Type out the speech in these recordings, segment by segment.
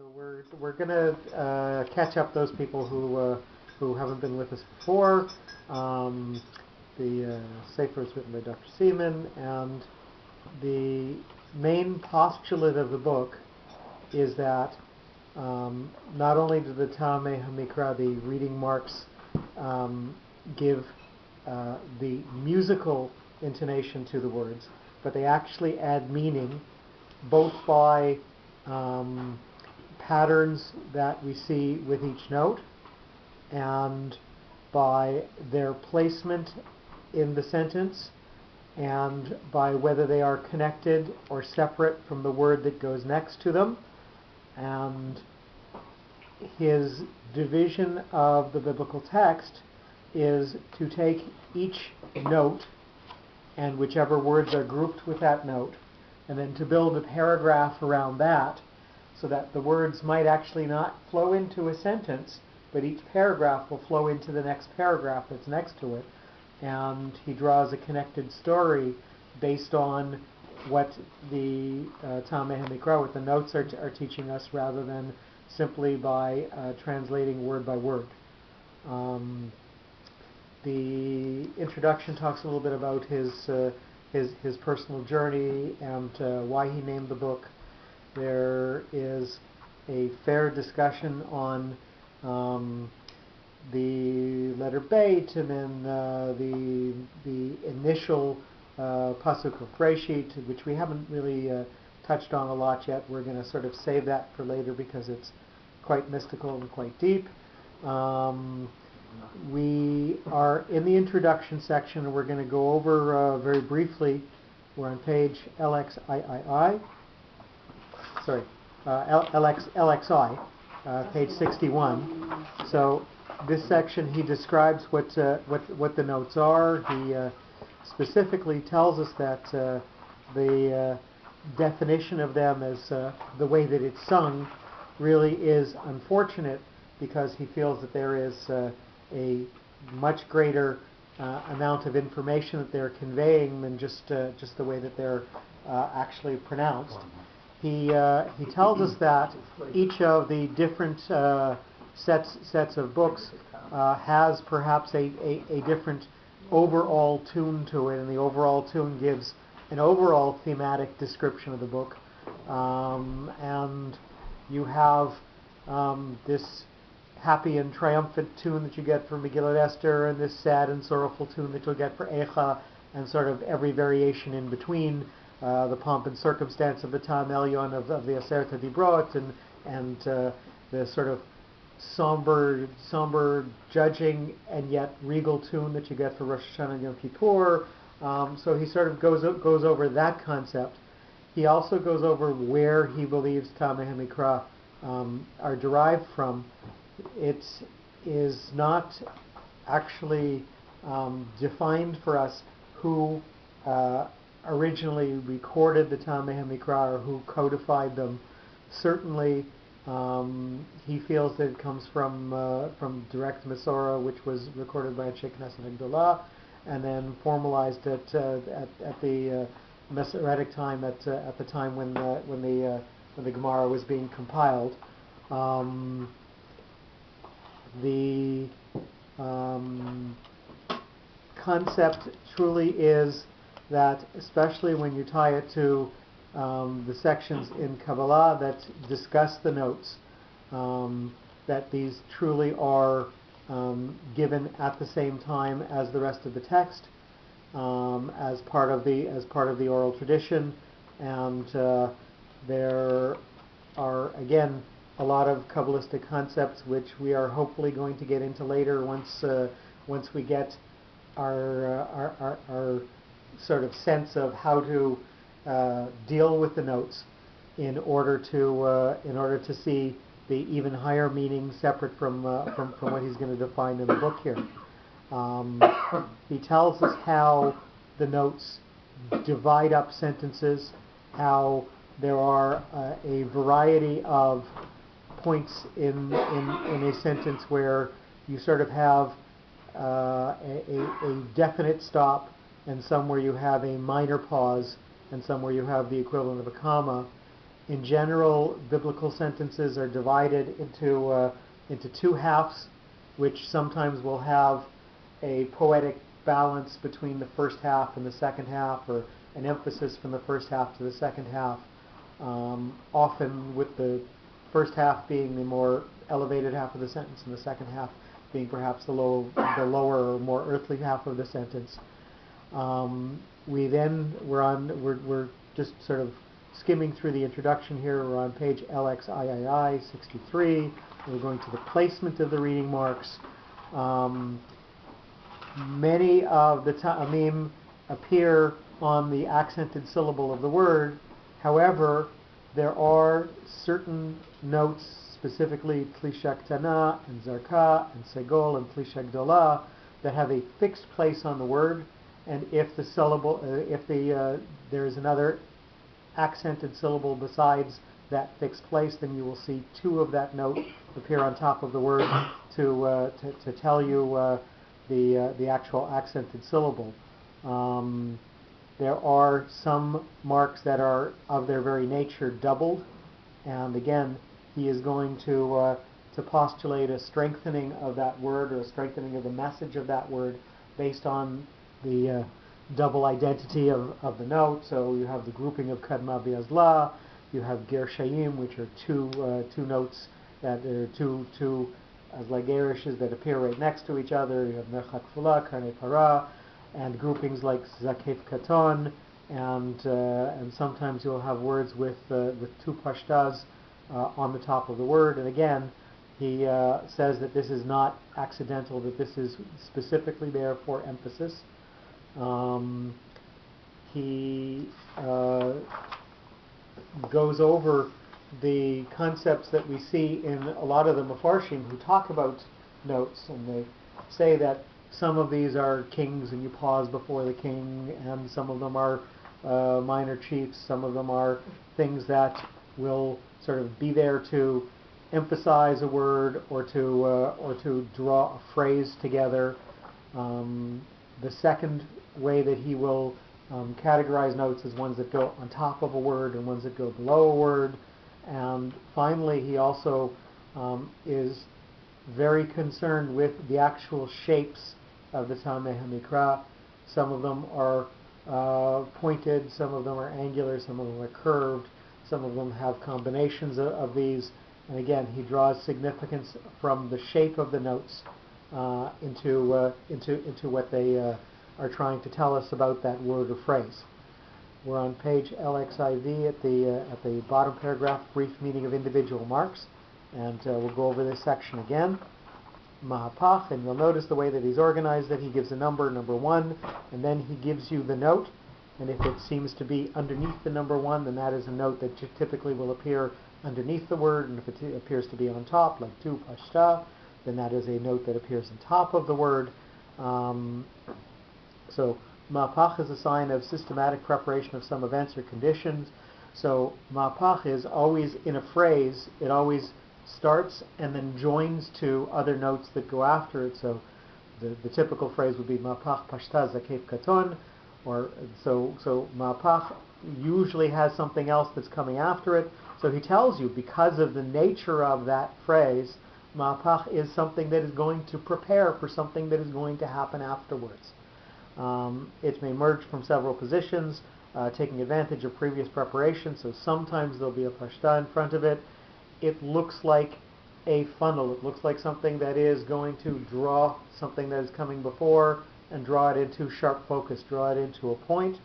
So we're gonna catch up those people who haven't been with us before. The Sefer is written by Dr. Seaman, and the main postulate of the book is that not only do the Tameh HaMikra, the reading marks, give the musical intonation to the words, but they actually add meaning both by patterns that we see with each note and by their placement in the sentence and by whether they are connected or separate from the word that goes next to them. And his division of the biblical text is to take each note and whichever words are grouped with that note, and then to build a paragraph around that so that the words might actually not flow into a sentence, but each paragraph will flow into the next paragraph that's next to it. And he draws a connected story based on what the Tameh HaMikra, what the notes are teaching us, rather than simply by translating word by word. The introduction talks a little bit about his personal journey and why he named the book. There is a fair discussion on the letter Beit, and then the initial pasuk of Breshit, which we haven't really touched on a lot yet. We're going to sort of save that for later because it's quite mystical and quite deep. We are in the introduction section, and we're going to go over very briefly. We're on page LXII. Sorry, LXI, page 61. So this section, he describes what the notes are. He specifically tells us that the definition of them as the way that it's sung really is unfortunate, because he feels that there is a much greater amount of information that they're conveying than just the way that they're actually pronounced. He tells us that each of the different sets of books has perhaps a different overall tune to it, and the overall tune gives an overall thematic description of the book. And you have this happy and triumphant tune that you get for Megillat Esther, and this sad and sorrowful tune that you'll get for Eicha, and sort of every variation in between, the pomp and circumstance of the Tam Elyon of the Aseret HaDibrot, and the sort of somber judging and yet regal tune that you get for Rosh Hashanah and Yom Kippur. So he sort of goes over that concept. He also goes over where he believes Tameh HaMikra are derived from. It is not actually defined for us who originally recorded the Tameh HaMikra or who codified them. Certainly, he feels that it comes from direct Masorah, which was recorded by Anshe Knesset Gdolah, and then formalized at the Masoretic time, at the time when the Gemara was being compiled. The concept truly is that, especially when you tie it to the sections in Kabbalah that discuss the notes, that these truly are given at the same time as the rest of the text, as part of the oral tradition, and there are again a lot of Kabbalistic concepts which we are hopefully going to get into later once we get our sort of sense of how to deal with the notes in order to see the even higher meaning separate from what he's going to define in the book here. He tells us how the notes divide up sentences, how there are a variety of points in a sentence where you sort of have a definite stop, and some where you have a minor pause, and some where you have the equivalent of a comma. In general, biblical sentences are divided into two halves, which sometimes will have a poetic balance between the first half and the second half, or an emphasis from the first half to the second half, often with the first half being the more elevated half of the sentence and the second half being perhaps the lower or more earthly half of the sentence. We're just sort of skimming through the introduction here. We're on page LXIII 63. We're going to the placement of the reading marks. Many of the ta'amim appear on the accented syllable of the word. However, there are certain notes, specifically Tlisha Ktana and Zarka and Segol and Tlisha Gdola, that have a fixed place on the word. And if the syllable, there is another accented syllable besides that fixed place, then you will see two of that note appear on top of the word to tell you the actual accented syllable. There are some marks that are of their very nature doubled, and again, he is going to postulate a strengthening of that word, or a strengthening of the message of that word, based on the double identity of the note. So you have the grouping of Kadma Biazla, you have Ger Shayim, which are two notes that are two Azlagerishes that appear right next to each other. You have Mercha Kfula, Karnei Para, and groupings like Zakef Katon, and sometimes you'll have words with two pashtas on the top of the word. And again, he says that this is not accidental, that this is specifically there for emphasis. He goes over the concepts that we see in a lot of the Mefarshim who talk about notes, and they say that some of these are kings and you pause before the king, and some of them are minor chiefs, some of them are things that will sort of be there to emphasize a word or to draw a phrase together. The second way that he will categorize notes is ones that go on top of a word and ones that go below a word. And finally, he also is very concerned with the actual shapes of the Tameh HaMikra. Some of them are pointed, some of them are angular, some of them are curved, some of them have combinations of these. And again, he draws significance from the shape of the notes into what they are trying to tell us about that word or phrase. We're on page LXIV at the bottom paragraph, brief meaning of individual marks, and we'll go over this section again. Mahapach, and you'll notice the way that he's organized, that he gives a number 1, and then he gives you the note, and if it seems to be underneath the number 1, then that is a note that typically will appear underneath the word, and if it appears to be on top, like tu pashta, then that is a note that appears on top of the word. So Ma'apach is a sign of systematic preparation of some events or conditions. So Ma'apach is always in a phrase, it always starts and then joins to other notes that go after it. So the typical phrase would be Ma'apach Pashta Zakef Katon, or so Ma'apach usually has something else that's coming after it. So he tells you, because of the nature of that phrase, Ma'apach is something that is going to prepare for something that is going to happen afterwards. It may emerge from several positions, taking advantage of previous preparation. So sometimes there'll be a pashta in front of it. It looks like a funnel. It looks like something that is going to draw something that is coming before and draw it into sharp focus, draw it into a point.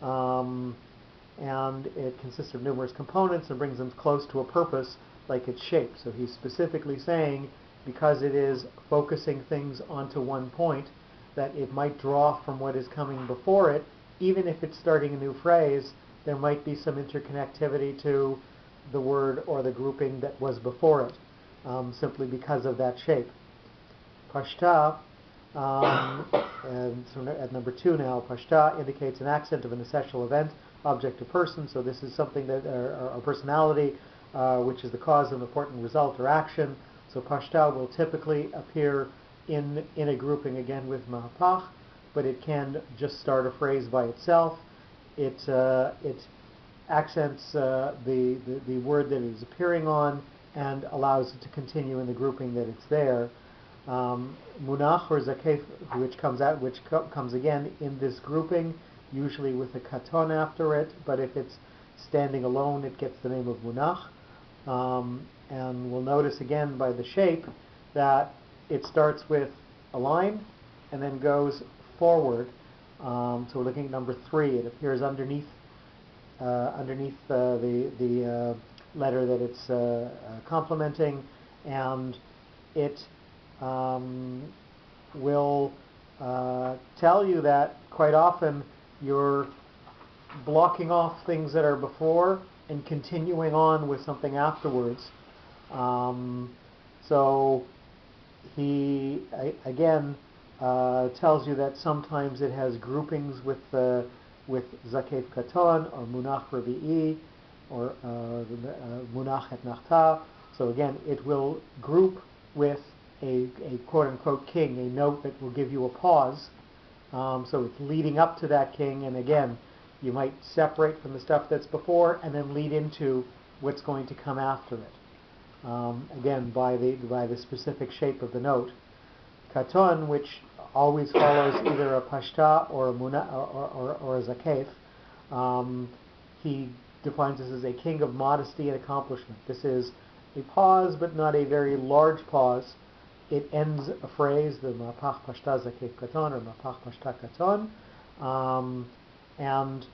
And it consists of numerous components and brings them close to a purpose, like its shape. So he's specifically saying, because it is focusing things onto one point, that it might draw from what is coming before it. Even if it's starting a new phrase, there might be some interconnectivity to the word or the grouping that was before it, simply because of that shape. Pashta, and so at number 2 now, Pashta indicates an accent of an essential event, object, or person. So this is something that, or personality, which is the cause of an important result or action. So Pashta will typically appear in a grouping again with Mahapach, but it can just start a phrase by itself. It accents the word that it is appearing on and allows it to continue in the grouping that it's there. Munach or zakef, which comes again in this grouping, usually with a katon after it, but if it's standing alone, it gets the name of munach. And we'll notice again by the shape that it starts with a line and then goes forward. So we're looking at number 3. It appears underneath the letter that it's complementing, and it will tell you that quite often you're blocking off things that are before and continuing on with something afterwards. So he again tells you that sometimes it has groupings with zakef katon or munach rabi'i or munach et nachta. So again, it will group with a quote-unquote king, a note that will give you a pause. So it's leading up to that king, and again, you might separate from the stuff that's before and then lead into what's going to come after it. Again, by the specific shape of the note. Katon, which always follows either a pashta or a muna or a zakef, he defines this as a king of modesty and accomplishment. This is a pause, but not a very large pause. It ends a phrase, the mapach pashta zakef katon or mapach pashta katon, and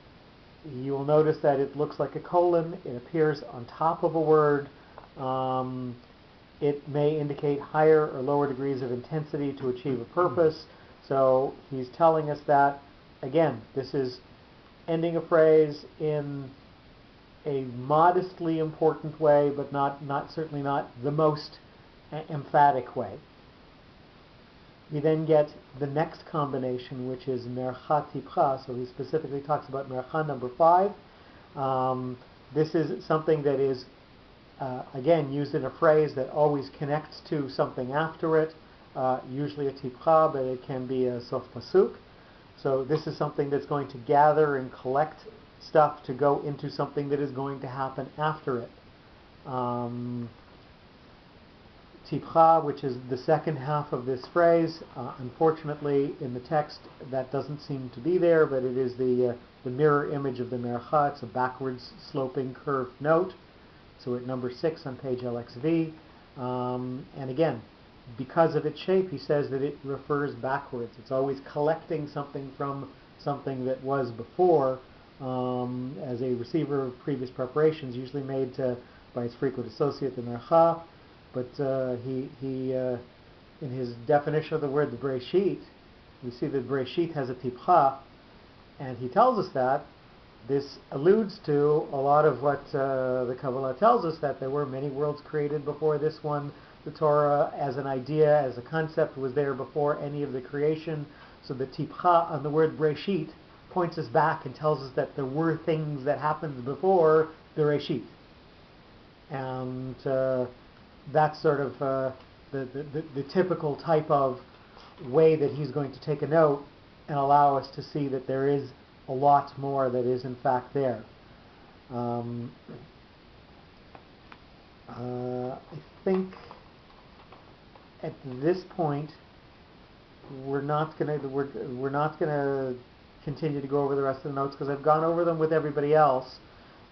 you will notice that it looks like a colon. It appears on top of a word. It may indicate higher or lower degrees of intensity to achieve a purpose. So he's telling us that, again, this is ending a phrase in a modestly important way, but certainly not the most emphatic way. We then get the next combination, which is mercha tipcha. So he specifically talks about mercha number 5. This is something that is again used in a phrase that always connects to something after it, usually a tipcha, but it can be a sof pasuk. So this is something that's going to gather and collect stuff to go into something that is going to happen after it. Tipcha, which is the second half of this phrase, unfortunately in the text that doesn't seem to be there, but it is the mirror image of the mercha. It's a backwards sloping curved note. So we're at number 6 on page LXV. And again, because of its shape, he says that it refers backwards. It's always collecting something from something that was before, as a receiver of previous preparations, usually made by its frequent associate, the mercha. But he in his definition of the word, the Breshit, we see that Breshit has a tipcha, and he tells us that. This alludes to a lot of what the Kabbalah tells us, that there were many worlds created before this one. The Torah, as an idea, as a concept, was there before any of the creation. So the tipcha on the word Breshit points us back and tells us that there were things that happened before the Reshit. And that's sort of the typical type of way that he's going to take a note and allow us to see that there is a lot more that is in fact there. I think at this point we're not going to continue to go over the rest of the notes because I've gone over them with everybody else.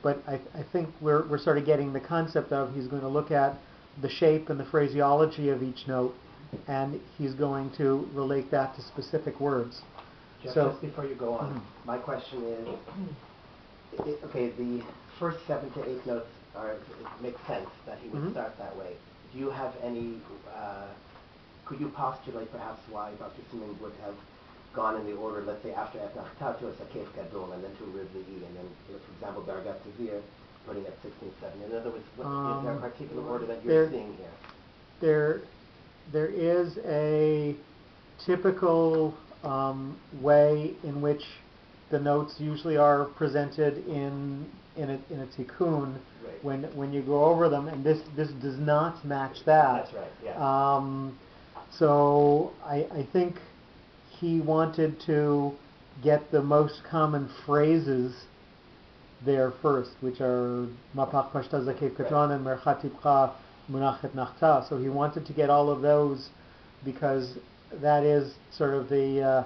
But I think we're sort of getting the concept of he's going to look at the shape and the phraseology of each note, and he's going to relate that to specific words. Just before you go on, my question is, okay, the first 7 to 8 notes it makes sense that he would start that way. Do you have any, could you postulate perhaps why Dr. Simon would have gone in the order, let's say after Etnachta to a Sakef Gadol, and then to Rivli'i, and then, for example, Dargat Tavir, putting at 16, 7. In other words, is there a particular order that you're seeing here? There is a typical way in which the notes usually are presented in a tikkun, right, when you go over them, and this does not match that. That's right. Yeah. So I think he wanted to get the most common phrases there first, which are Mapach Pashta Zakev Katron and Merchat Tipcha Munachet Nachta. So he wanted to get all of those because that is sort of the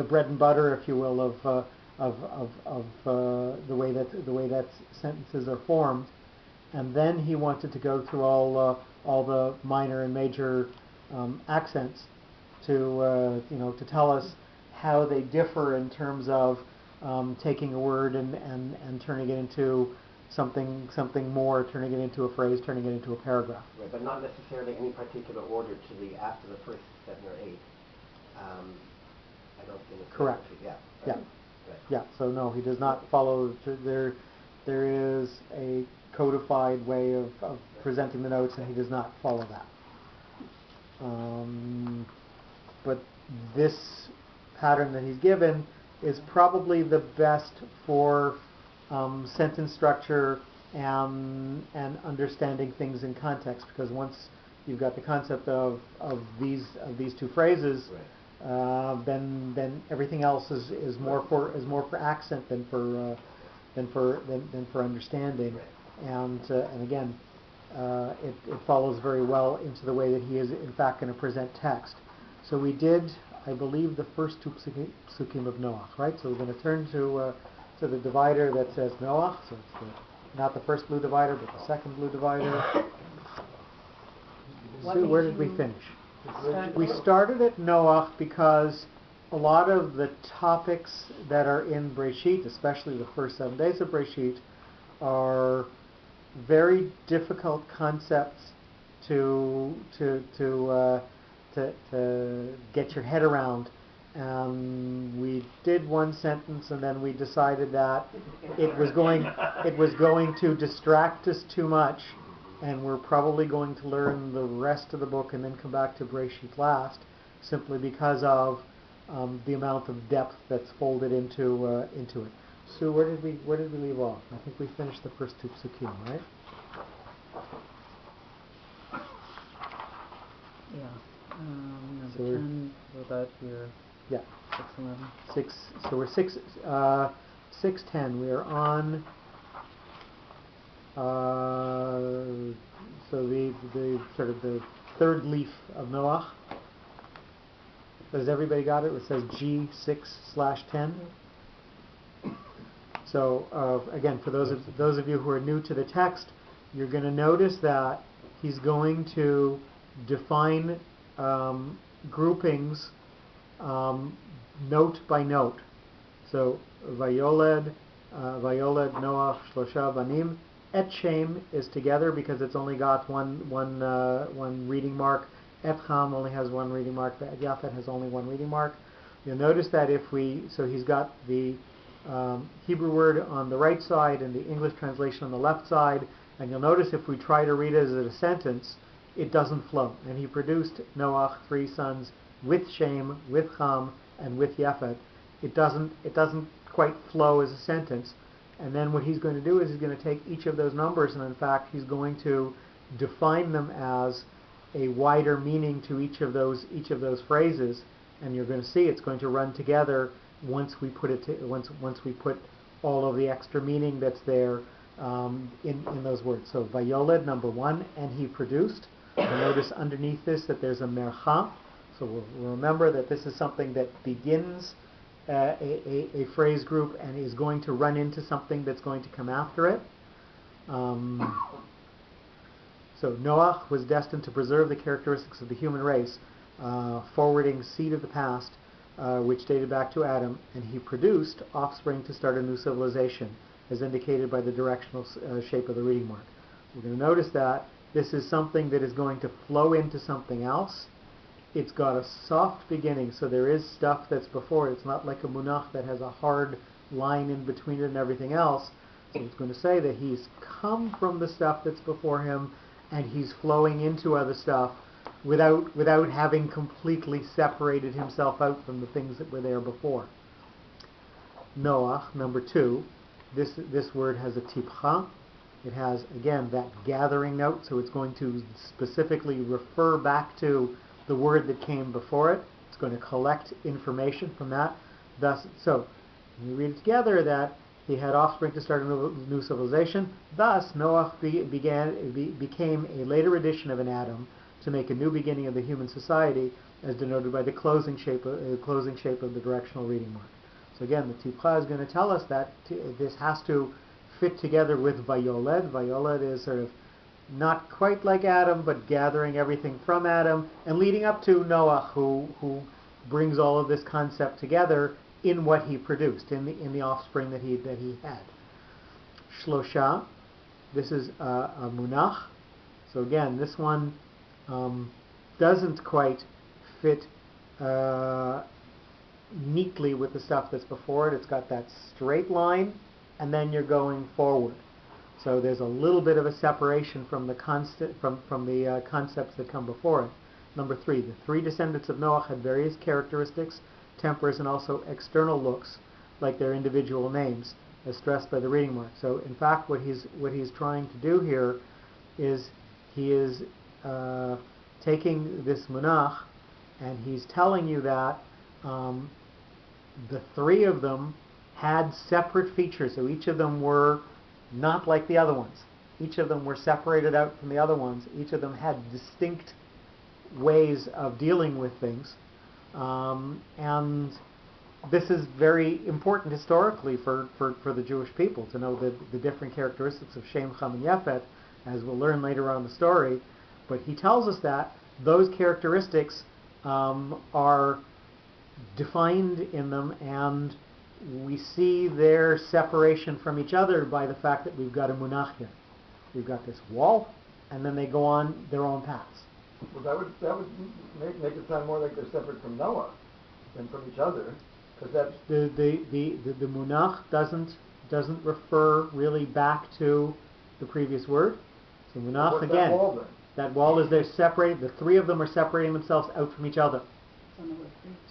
bread and butter, if you will, of the way that sentences are formed. And then he wanted to go through all the minor and major accents to tell us how they differ in terms of taking a word and turning it into something more, turning it into a phrase, turning it into a paragraph. Right, but not necessarily any particular order to the after the first 7 or 8. I don't think it's correct. Yeah. Yeah. Right. Yeah. So no, he does not follow. There is a codified way of presenting the notes, and he does not follow that. But this pattern that he's given is probably the best for sentence structure and understanding things in context, because once you've got the concept of these two phrases, Right. Then everything else is more for accent than for understanding. Right. And again, it follows very well into the way that he is in fact going to present text. So we did, I believe, the first two psukim of Noach, right? So we're going to turn to the divider that says Noach. So it's not the first blue divider, but the second blue divider. Sue, where did we finish? We started at Noach because a lot of the topics that are in Breshit, especially the first 7 days of Breshit, are very difficult concepts to get your head around. We did one sentence, and then we decided that it was going to distract us too much, and we're probably going to learn the rest of the book and then come back to Breshit last, simply because of the amount of depth that's folded into it. So where did we leave off? I think we finished the first two psukim, right? Yeah. Number So 10, what about here? Yeah. 6:11. So we're 6:10. We are on. So the sort of the third leaf of Noach. Has everybody got it? It says G6/10. So again, for those of you who are new to the text, you're going to notice that he's going to define groupings note by note. So Vayoled Noach Shlosha Banim. Et Shem is together because it's only got one reading mark. Et Ham only has one reading mark. Et Yafet has only one reading mark. You'll notice that so he's got the Hebrew word on the right side and the English translation on the left side, and you'll notice if we try to read it as a sentence, it doesn't flow. And he produced Noach 3 sons with Shem, with Ham, and with Yafet. It doesn't quite flow as a sentence. And then what he's going to do is he's going to take each of those numbers, and in fact he's going to define them as a wider meaning to each of those phrases. And you're going to see it's going to run together once we put all of the extra meaning that's there in those words. So Vayoled, number 1, and he produced. You'll notice underneath this that there's a mercha. So we'll remember that this is something that begins a phrase group and is going to run into something that's going to come after it. So Noach was destined to preserve the characteristics of the human race, forwarding seed of the past, which dated back to Adam, and he produced offspring to start a new civilization, as indicated by the directional shape of the reading mark. We're going to notice that this is something that is going to flow into something else. It's got a soft beginning, so there is stuff that's before it. It's not like a munach that has a hard line in between it and everything else. So it's going to say that he's come from the stuff that's before him, and he's flowing into other stuff without having completely separated himself out from the things that were there before. Noach, number 2, this word has a tipcha. It has, again, that gathering note, so it's going to specifically refer back to the word that came before it. It's going to collect information from that. Thus, so when you read it together, that He had offspring to start a new civilization. Thus, Noach became a later edition of an Adam to make a new beginning of the human society, as denoted by the closing shape of the directional reading mark. So again, the Tipcha is going to tell us that this has to fit together with Vayoled. Vayoled is sort of not quite like Adam, but gathering everything from Adam and leading up to Noah, who brings all of this concept together in what he produced, in the offspring that he had. Shlosha, this is a munach. So again, this one doesn't quite fit neatly with the stuff that's before it. It's got that straight line, and then you're going forward. So there's a little bit of a separation from the concepts that come before it. Number 3, the 3 descendants of Noah had various characteristics, tempers, and also external looks, like their individual names, as stressed by the reading mark. So in fact, what he's trying to do here is he is taking this munach, and he's telling you that the 3 of them had separate features. So each of them were not like the other ones. Each of them were separated out from the other ones. Each of them had distinct ways of dealing with things. And this is very important historically for the Jewish people to know the different characteristics of Shem, Cham, and Yafet, as we'll learn later on in the story. But he tells us that those characteristics are defined in them, and we see their separation from each other by the fact that we've got a munach here. We've got this wall, and then they go on their own paths. Well, that would make it sound more like they're separate from Noah than from each other, because that's the munach doesn't refer really back to the previous word. So munach what's again. That wall then? That wall is they're separated. The 3 of them are separating themselves out from each other.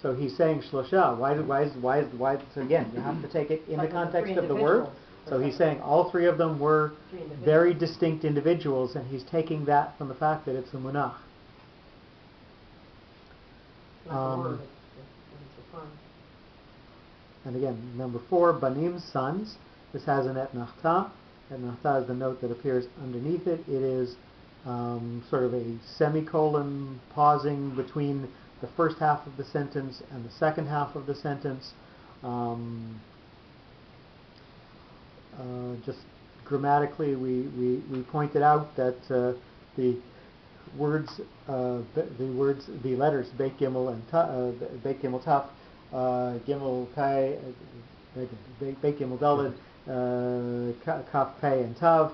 So he's saying shlosha. Why? So again, you have to take it in the context of the word. So he's saying all 3 of them were very distinct individuals, and he's taking that from the fact that it's a munach. And again, number 4, banim, sons. This has an et nachta. Et nachta is the note that appears underneath it. It is sort of a semicolon pausing between the first half of the sentence and the second half of the sentence. Just grammatically, we pointed out that the letters Beit Gimel and Beit Gimel Taf, Gimel Pei, Beit Gimel Daled, Kaf Pei and Tav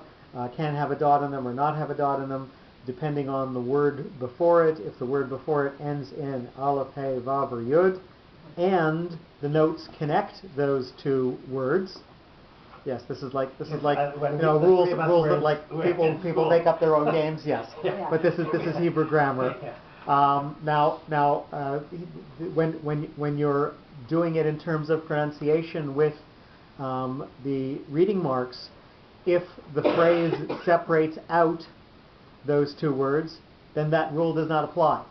can have a dot in them or not have a dot in them, depending on the word before it. If the word before it ends in Aleph, Hey, Vav, or Yud, and the notes connect those 2 words. Yes, this is like rules that like people make up their own games. Yes, but this is Hebrew grammar. When you're doing it in terms of pronunciation with the reading marks, if the phrase separates out those 2 words, then that rule does not apply.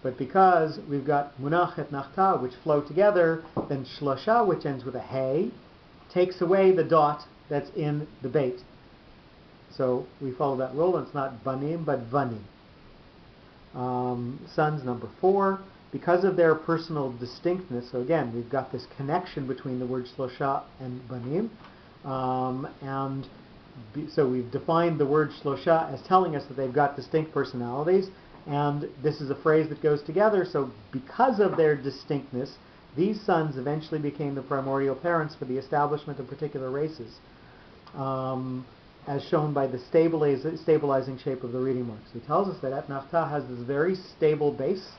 But because we've got munach et nachta, which flow together, then shlosha, which ends with a hey, takes away the dot that's in the bait. So we follow that rule, and it's not banim, but vanim. Sons, number 4, because of their personal distinctness. So again, we've got this connection between the word shlosha and banim. So we've defined the word shlosha as telling us that they've got distinct personalities, and this is a phrase that goes together. So because of their distinctness, these sons eventually became the primordial parents for the establishment of particular races, as shown by the stabilizing shape of the reading marks. He tells us that et nachta has this very stable base,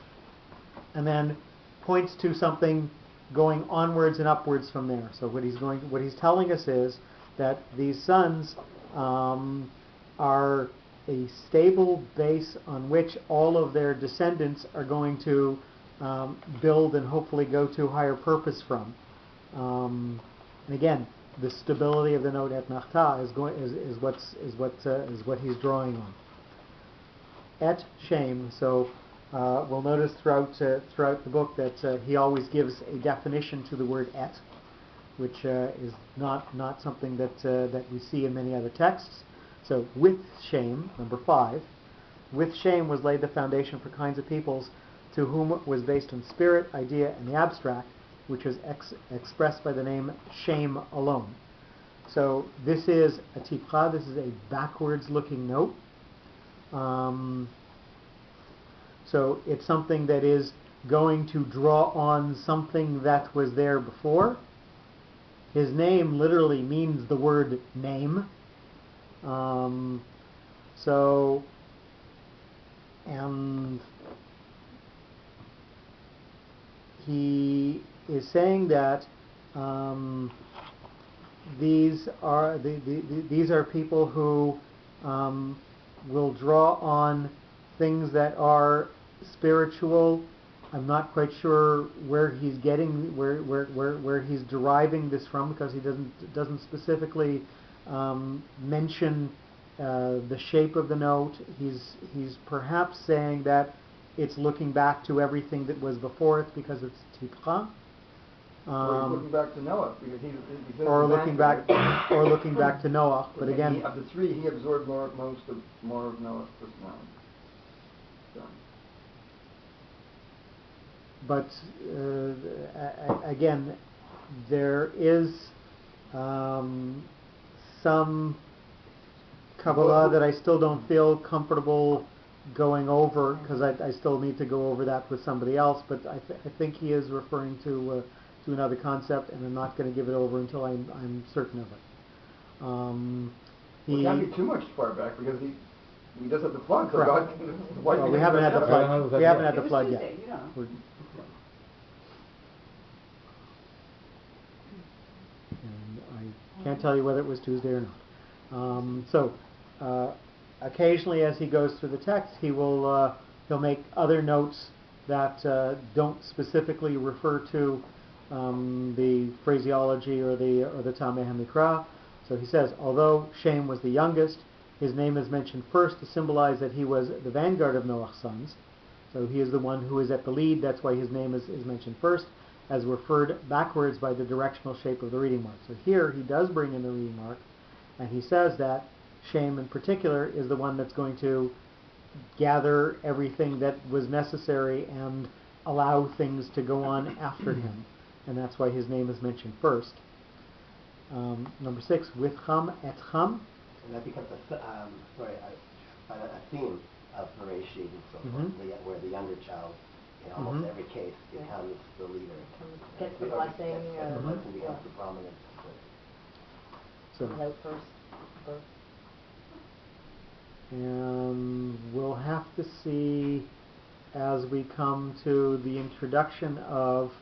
and then points to something going onwards and upwards from there. So what he's telling us is that these sons are a stable base on which all of their descendants are going to build and hopefully go to higher purpose from. And again, the stability of the note et nachta is what he's drawing on. Et Shem. So we'll notice throughout the book that he always gives a definition to the word et. which is not something that we see in many other texts. So with shame, number 5, with shame was laid the foundation for kinds of peoples to whom it was based on spirit, idea, and the abstract, which is expressed by the name shame alone. So this is a tipcha, this is a backwards-looking note. So it's something that is going to draw on something that was there before. His name literally means the word name. And he is saying that these are people who will draw on things that are spiritual. I'm not quite sure where he's getting where he's deriving this from, because he doesn't specifically mention the shape of the note. He's perhaps saying that it's looking back to everything that was before it because it's tipcha. Or he's looking back to Noah, because he says Or the looking back to Noah. But again, of the three, he absorbed more of Noah's personality. So. But again, there is some Kabbalah that I still don't feel comfortable going over, because I still need to go over that with somebody else. But I think he is referring to another concept, and I'm not going to give it over until I'm certain of it. It can't be too much far back, because he does have the flood. So Correct. God, We haven't had the flood. We haven't had the flood yet. Tuesday, yeah. And I can't tell you whether it was Tuesday or not. Occasionally, as he goes through the text, he'll make other notes that don't specifically refer to the phraseology or the Tameh HaMikra. So he says, although Shem was the youngest, his name is mentioned first to symbolize that he was the vanguard of Noah's sons. So he is the one who is at the lead. That's why his name is mentioned first, as referred backwards by the directional shape of the reading mark. So here he does bring in the reading mark, and he says that Shem in particular is the one that's going to gather everything that was necessary and allow things to go on after him. And that's why his name is mentioned first. Number 6, with Cham et Cham. And that becomes a theme of Bereshit and so forth, where the younger child, in almost every case, becomes the leader. Gets the blessing. Gets the blessing, becomes the prominent. So, Without first birth. and we'll have to see as we come to the introduction of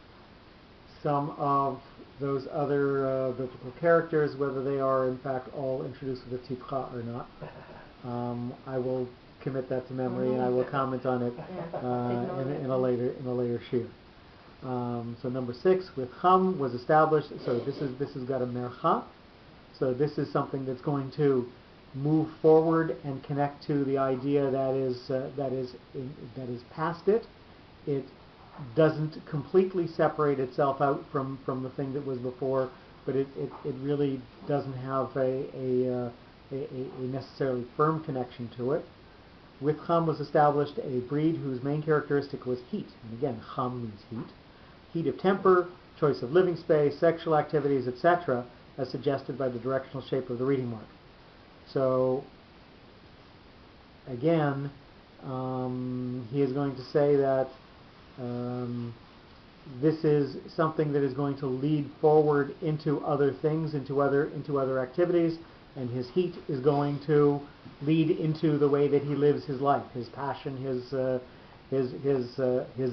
some of those other biblical characters, whether they are in fact all introduced with a tipcha or not. I will commit that to memory, and I will comment on it in a later shiur. So number 6, with Cham was established. So this has got a mercha. So this is something that's going to move forward and connect to the idea that is past it. It doesn't completely separate itself out from the thing that was before, but it really doesn't have a necessarily firm connection to it. With Cham was established a breed whose main characteristic was heat. And again, Cham means heat. Heat of temper, choice of living space, sexual activities, etc., as suggested by the directional shape of the reading mark. So, again, he is going to say that this is something that is going to lead forward into other things, into other activities, and his heat is going to lead into the way that he lives his life, his passion, his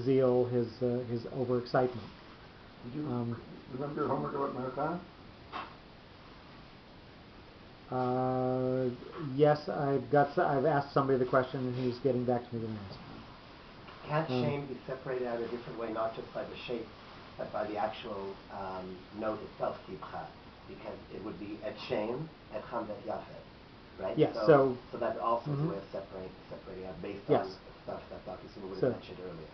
zeal, his overexcitement. Did you remember your homework about Mercha? Yes, I've asked somebody the question, and he's getting back to me with an answer. Can't shame be separated out a different way, not just by the shape, but by the actual note itself, tipcha? Because it would be et shem, et cham, et yafet, right? Yes. So that also is a way of separating out based on stuff that Dr. Suma would have mentioned earlier.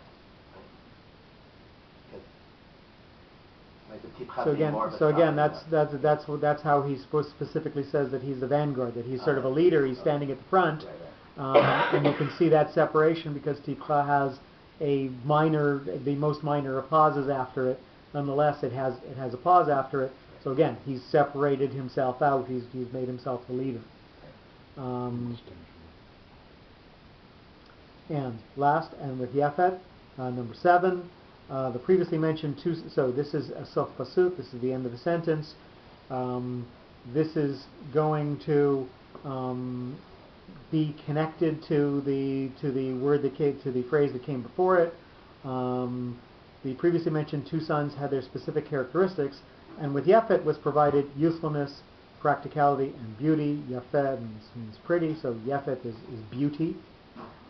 Right? Right, the Tipcha So being again, more of a so again, son, that's how he specifically says that he's the vanguard, that he's sort of a leader. He's standing at the front, and you can see that separation because Tipcha has the most minor of pauses after it. Nonetheless, it has a pause after it. So again, he's separated himself out. He's made himself the leader. And last, and with Yefet, number 7. The previously mentioned two, so this is a sof pasuk, this is the end of the sentence. This is going to be connected to the word that came, to the phrase that came before it. The previously mentioned two sons had their specific characteristics, and with Yefet was provided youthfulness, practicality, and beauty. Yefet means pretty, so Yefet is beauty.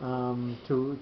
To